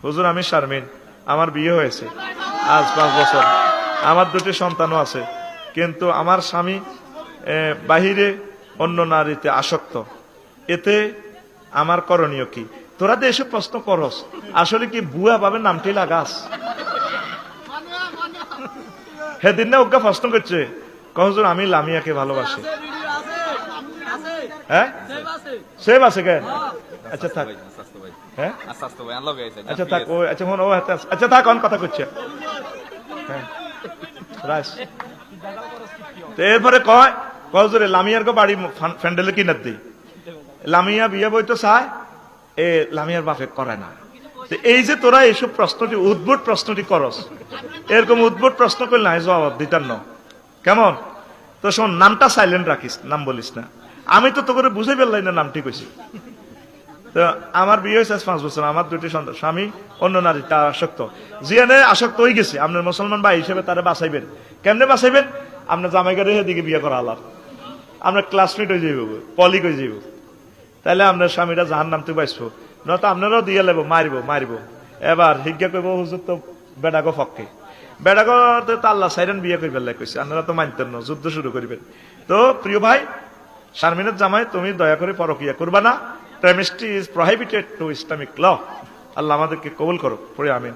হুজুর আমি শারমিন, আমার বিয়ে হয়েছে আজ 5 বছর, আমার 2টি সন্তানও আছে, কিন্তু আমার স্বামী বাহিরে অন্য নারীতে আসক্ত, এতে আমার করণীয় কি? তোরা তো এসব প্রশ্ন করস, আসলে কি বুয়া ভাবে নামটি লাগাস? সেদিন না ওকে প্রশ্ন করছে, হুজুর আমি লামিয়াকে ভালোবাসি। হ্যাঁ সেভ আছে কেন? আচ্ছা থাক, হ্যাঁ আচ্ছা থাক, ও আচ্ছা ও আচ্ছা থাক, অন কথা করছে। হ্যাঁ এরপরে কয় হুজুর লামিয়ার গো বাড়ি ফ্যান্ডেলে কিনার দিই, লামিয়া বিয়ে বই তো চায়, এ লামিয়ার বাপে করে না। এই যে তোরা এইসব প্রশ্নটি উদ্ভট প্রশ্নটি করস, এরকম উদ্ভট প্রশ্ন করলে না জবাব দিতাম না, কেমন? তো শোন, নামটা সাইলেন্ট রাখিস, নাম বলিস না। আমি তো তোকে বুঝে ফেললাই না নামটি কইছি। তো আমার বিয়ে হয়েছে 5 বছর, আমার 2টি সন্তান, স্বামী অন্য নারী তার আসক্ত, জিয়ানে আসক্ত হয়ে গেছে। আপনার মুসলমান ভাই হিসেবে তারা বাঁচাইবেন, কেমনে বাঁচাইবেন? আপনার জামাইগারে এদিকে বিয়ে করা আলাপ, আপনার ক্লাসমেট হয়ে যাইব, পলিক হয়ে যাইব, তাহলে আপনার স্বামীরা জাহান নামতে বাঁচবো, নয়তো আপনারাও দিয়ে লেবো, মারিব। এবার হিজ্ঞা করবো হুজুর তো বেডাগো পক্ষে, বেডাগো তো আল্লাহ সাইরেন বিয়ে করবে কইছে, আপনারা তো মানতেন না, যুদ্ধ শুরু করিবেন। তো প্রিয় ভাই, শারমিনের জামাই তুমি দয়া করে পরকিয়া করবা না। Chemistry is prohibited to Islamic law. আল্লাহ আমাদেরকে কবুল করো, পড়ে আমিন।